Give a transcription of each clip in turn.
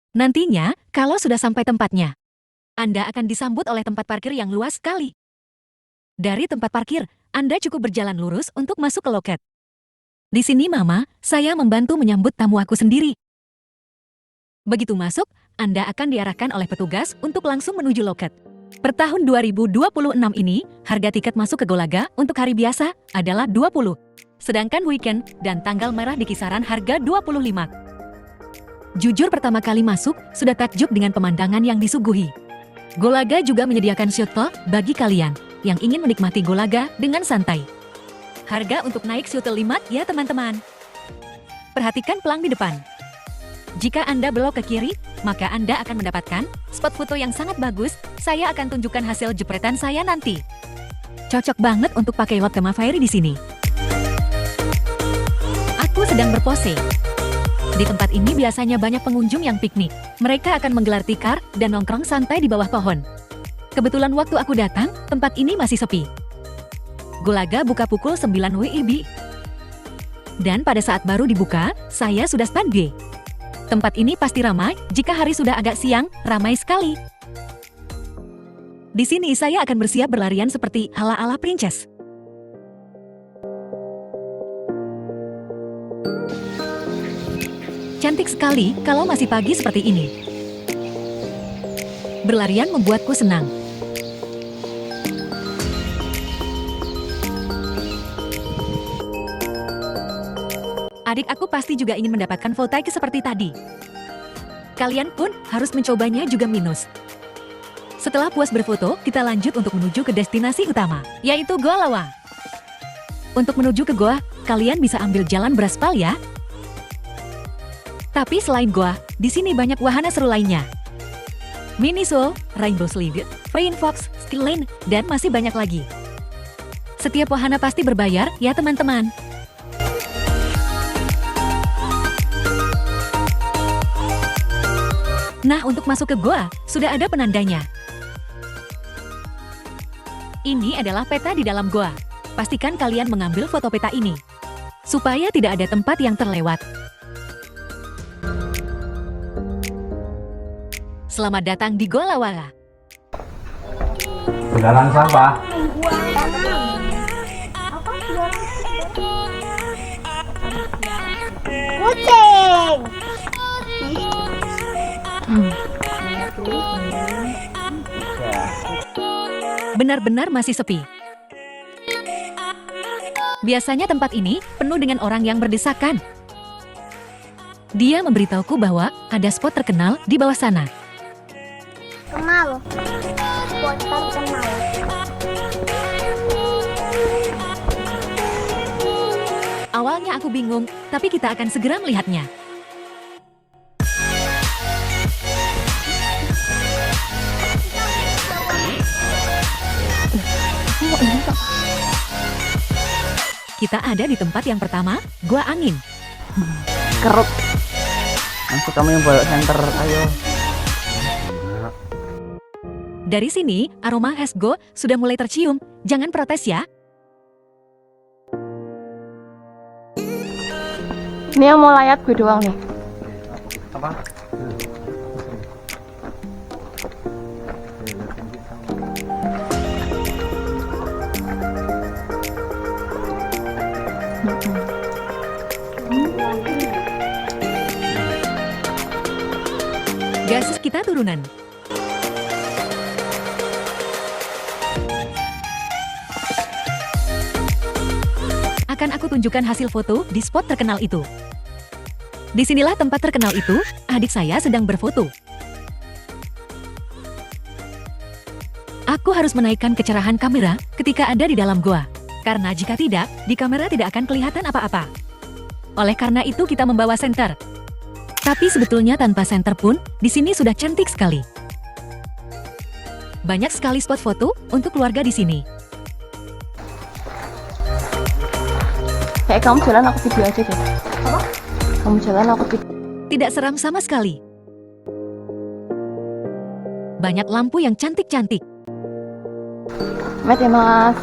Nantinya, kalau sudah sampai tempatnya, Anda akan disambut oleh tempat parkir yang luas sekali. Dari tempat parkir, Anda cukup berjalan lurus untuk masuk ke loket. Di sini Mama, saya membantu menyambut tamu aku sendiri. Begitu masuk, Anda akan diarahkan oleh petugas untuk langsung menuju loket. Per tahun 2026 ini, harga tiket masuk ke Golaga untuk hari biasa adalah 20. Sedangkan weekend dan tanggal merah di kisaran harga 25. Jujur pertama kali masuk, sudah takjub dengan pemandangan yang disuguhi. Golaga juga menyediakan shuttle bagi kalian yang ingin menikmati Golaga dengan santai. Harga untuk naik shuttle limat ya teman-teman. Perhatikan pelang di depan. Jika Anda belok ke kiri, maka Anda akan mendapatkan spot foto yang sangat bagus. Saya akan tunjukkan hasil jepretan saya nanti. Cocok banget untuk pakai webcam Fairy di sini. Aku sedang berpose. Di tempat ini biasanya banyak pengunjung yang piknik. Mereka akan menggelar tikar dan nongkrong santai di bawah pohon. Kebetulan waktu aku datang, tempat ini masih sepi. Golaga buka pukul 9 WIB. Dan pada saat baru dibuka, saya sudah standby. Tempat ini pasti ramai, jika hari sudah agak siang, ramai sekali. Di sini saya akan bersiap berlarian seperti ala-ala princess. Cantik sekali kalau masih pagi seperti ini. Berlarian membuatku senang. Adik aku pasti juga ingin mendapatkan voltaik seperti tadi. Kalian pun harus mencobanya juga minus. Setelah puas berfoto, kita lanjut untuk menuju ke destinasi utama, yaitu Goa Lawa. Untuk menuju ke goa, kalian bisa ambil jalan beraspal ya. Tapi selain goa, di sini banyak wahana seru lainnya. Miniso, Rainbow Slide, Flying Fox, Skill Lane, dan masih banyak lagi. Setiap wahana pasti berbayar ya teman-teman. Nah, untuk masuk ke goa, sudah ada penandanya. Ini adalah peta di dalam goa. Pastikan kalian mengambil foto peta ini, supaya tidak ada tempat yang terlewat. Selamat datang di Goa Lawa. Sekarang sampah. Kucing. Benar-benar masih sepi. Biasanya tempat ini penuh dengan orang yang berdesakan. Dia memberitahuku bahwa ada spot terkenal di bawah sana. Kenal. Spot terkenal. Awalnya aku bingung, tapi kita akan segera melihatnya. Kita ada di tempat yang pertama, Gua Angin. Keruk. Masuk kamu yang bawa center, ayo. Dari sini, aroma es go sudah mulai tercium. Jangan protes ya. Ini yang mau layat gue doang nih. Apa? Gasis kita turunan. Akan aku tunjukkan hasil foto di spot terkenal itu. Disinilah tempat terkenal itu, adik saya sedang berfoto. Aku harus menaikkan kecerahan kamera ketika ada di dalam goa. Karena jika tidak, di kamera tidak akan kelihatan apa-apa. Oleh karena itu kita membawa senter. Tapi sebetulnya tanpa senter pun, di sini sudah cantik sekali. Banyak sekali spot foto untuk keluarga di sini. Kayak kamu jalan aku video aja deh. Apa? Kamu jalan aku video. Tidak seram sama sekali. Banyak lampu yang cantik-cantik. Met ya mas.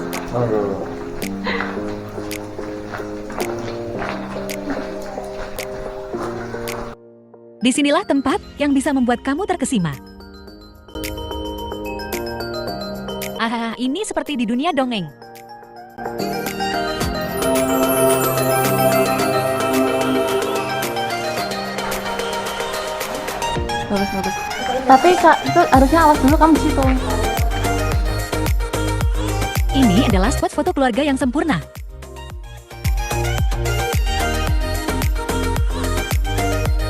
Disinilah tempat yang bisa membuat kamu terkesima. Ini seperti di dunia dongeng. Bagus. Tapi Kak, itu harusnya awas dulu kamu di situ. Ini adalah spot foto keluarga yang sempurna.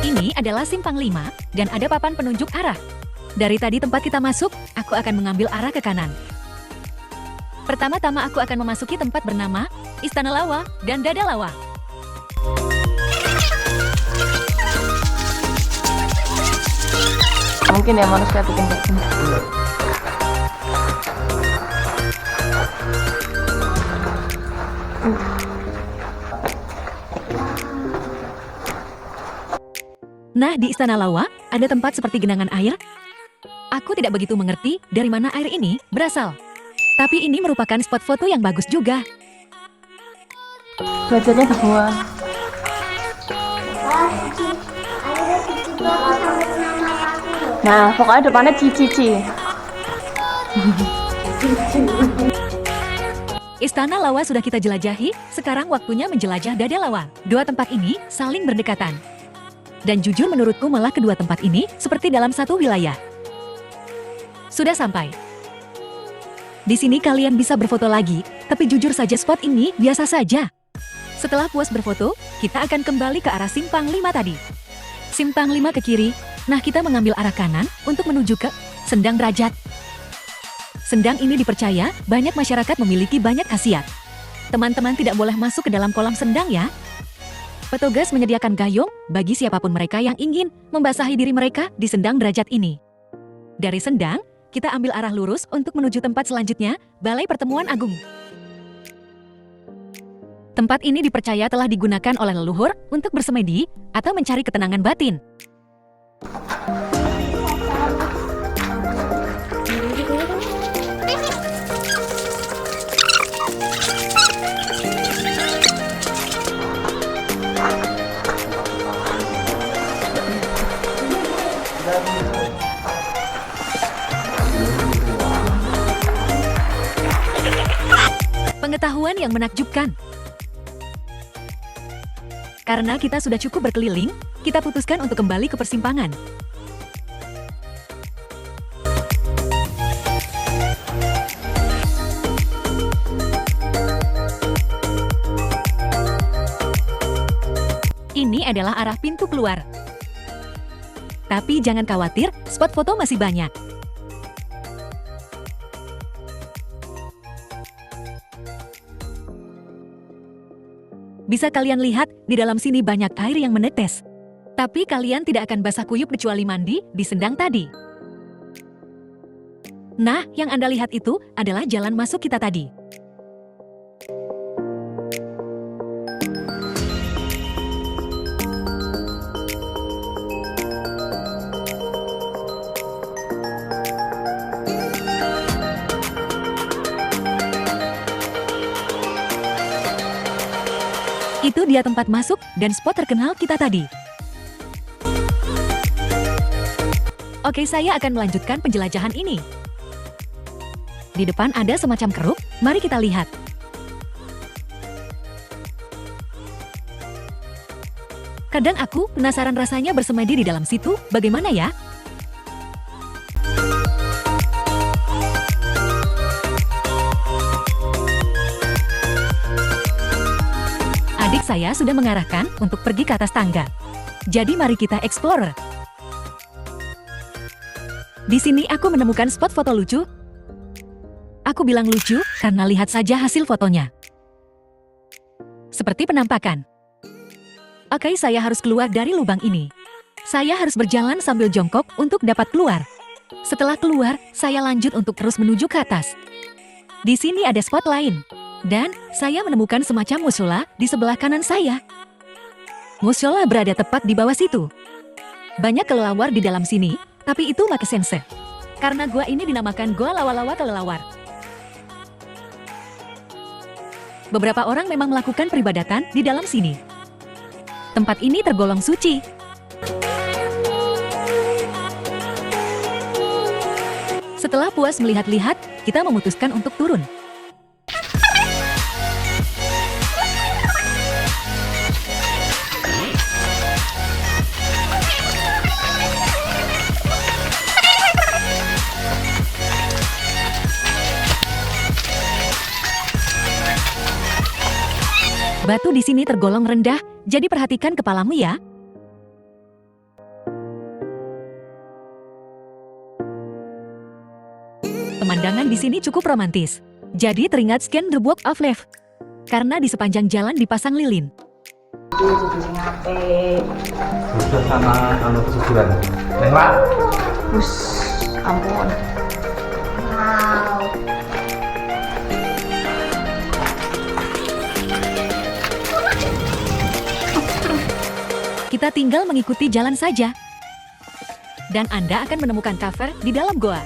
Ini adalah simpang 5 dan ada papan penunjuk arah. Dari tadi tempat kita masuk, aku akan mengambil arah ke kanan. Pertama-tama aku akan memasuki tempat bernama Istana Lawa dan Dada Lawa. Mungkin ya manusia bikin kayak gini. Nah, di Istana Lawa ada tempat seperti genangan air. Aku tidak begitu mengerti dari mana air ini berasal. Tapi ini merupakan spot foto yang bagus juga. Belajarnya ke bawah. Nah, pokoknya depannya cici. Istana Lawa sudah kita jelajahi, sekarang waktunya menjelajah Dada Lawa. Dua tempat ini saling berdekatan. Dan jujur menurutku malah kedua tempat ini seperti dalam satu wilayah. Sudah sampai. Di sini kalian bisa berfoto lagi, tapi jujur saja spot ini biasa saja. Setelah puas berfoto, kita akan kembali ke arah simpang 5 tadi. Simpang 5 ke kiri, nah kita mengambil arah kanan untuk menuju ke Sendang Derajat. Sendang ini dipercaya banyak masyarakat memiliki banyak khasiat. Teman-teman tidak boleh masuk ke dalam kolam sendang ya. Petugas menyediakan gayung bagi siapapun mereka yang ingin membasahi diri mereka di Sendang Derajat ini. Dari Sendang, kita ambil arah lurus untuk menuju tempat selanjutnya, Balai Pertemuan Agung. Tempat ini dipercaya telah digunakan oleh leluhur untuk bersemedi atau mencari ketenangan batin. Pengetahuan yang menakjubkan. Karena kita sudah cukup berkeliling, kita putuskan untuk kembali ke persimpangan. Ini adalah arah pintu keluar. Tapi jangan khawatir, spot foto masih banyak. Bisa kalian lihat, di dalam sini banyak air yang menetes. Tapi kalian tidak akan basah kuyup kecuali mandi di sendang tadi. Nah, yang Anda lihat itu adalah jalan masuk kita tadi. Itu dia tempat masuk dan spot terkenal kita tadi. Oke, saya akan melanjutkan penjelajahan ini. Di depan ada semacam keruk, mari kita lihat. Kadang aku penasaran rasanya bersemedi di dalam situ, bagaimana ya? Adik saya sudah mengarahkan untuk pergi ke atas tangga. Jadi mari kita explore. Di sini aku menemukan spot foto lucu. Aku bilang lucu karena lihat saja hasil fotonya. Seperti penampakan. Oke, saya harus keluar dari lubang ini. Saya harus berjalan sambil jongkok untuk dapat keluar. Setelah keluar, saya lanjut untuk terus menuju ke atas. Di sini ada spot lain. Dan saya menemukan semacam musola di sebelah kanan saya. Musola berada tepat di bawah situ. Banyak kelelawar di dalam sini, tapi itu make sense. Karena gua ini dinamakan Gua Lawa-Lawa Kelelawar. Beberapa orang memang melakukan peribadatan di dalam sini. Tempat ini tergolong suci. Setelah puas melihat-lihat, kita memutuskan untuk turun. Batu di sini tergolong rendah, jadi perhatikan kepalamu ya. Pemandangan di sini cukup romantis. Jadi teringat Scan the Book of Life. Karena di sepanjang jalan dipasang lilin. Sudah sama kesuburan. Neng Ra. Bus, ampun. Wow. Kita tinggal mengikuti jalan saja. Dan Anda akan menemukan cover di dalam goa.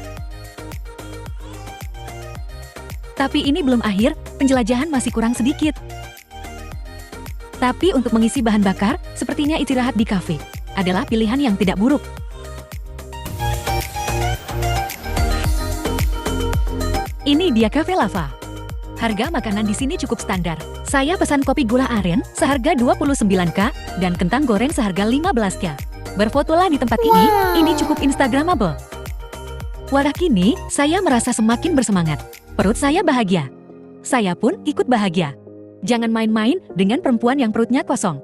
Tapi ini belum akhir, penjelajahan masih kurang sedikit. Tapi untuk mengisi bahan bakar, sepertinya istirahat di kafe adalah pilihan yang tidak buruk. Ini dia Cafe Lava. Harga makanan di sini cukup standar. Saya pesan kopi gula aren seharga 29K dan kentang goreng seharga 15K. Berfotolah di tempat ini cukup instagramable. Wadah kini, saya merasa semakin bersemangat. Perut saya bahagia. Saya pun ikut bahagia. Jangan main-main dengan perempuan yang perutnya kosong.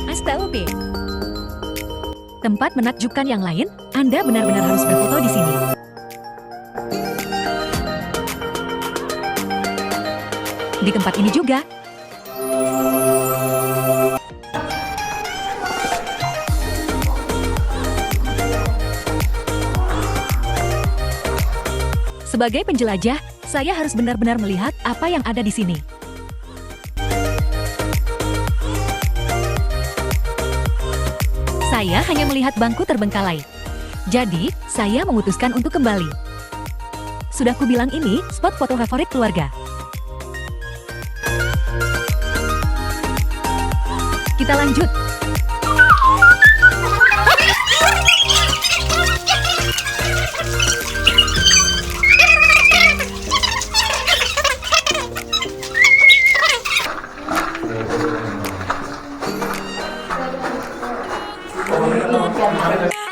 Astaga. Tempat menakjubkan yang lain, Anda benar-benar harus berfoto di sini. Di tempat ini juga. Sebagai penjelajah, saya harus benar-benar melihat apa yang ada di sini. Saya hanya melihat bangku terbengkalai. Jadi, saya memutuskan untuk kembali. Sudah kubilang ini spot foto favorit keluarga. Kita lanjut.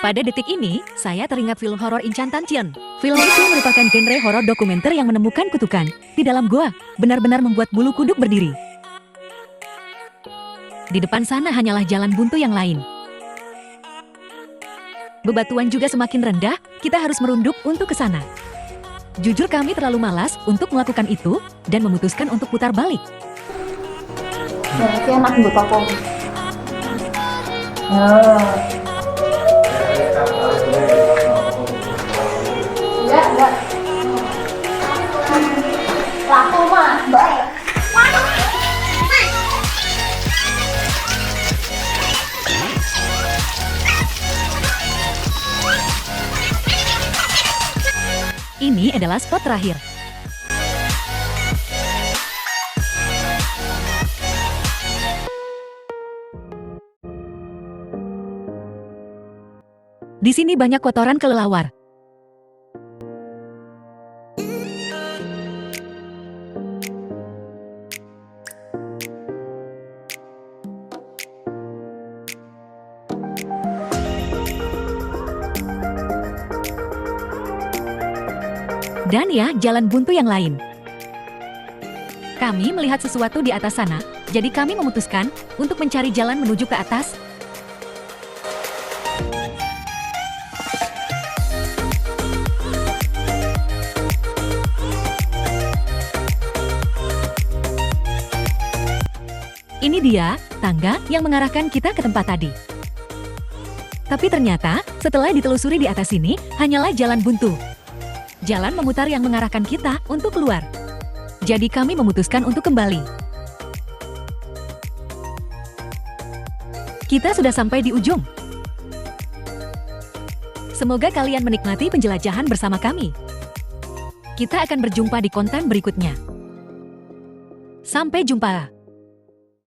Pada detik ini, saya teringat film horor Incan Tancian. Film itu merupakan genre horor dokumenter yang menemukan kutukan di dalam gua, benar-benar membuat bulu kuduk berdiri. Di depan sana hanyalah jalan buntu yang lain. Bebatuan juga semakin rendah, kita harus merunduk untuk ke sana. Jujur kami terlalu malas untuk melakukan itu dan memutuskan untuk putar balik. Berarti enak buat apa? Enggak. Laku mah, baik. Ini adalah spot terakhir. Di sini banyak kotoran kelelawar. Dan ya, jalan buntu yang lain. Kami melihat sesuatu di atas sana, jadi kami memutuskan untuk mencari jalan menuju ke atas. Ini dia, tangga yang mengarahkan kita ke tempat tadi. Tapi ternyata, setelah ditelusuri di atas sini, hanyalah jalan buntu. Jalan memutar yang mengarahkan kita untuk keluar. Jadi kami memutuskan untuk kembali. Kita sudah sampai di ujung. Semoga kalian menikmati penjelajahan bersama kami. Kita akan berjumpa di konten berikutnya. Sampai jumpa.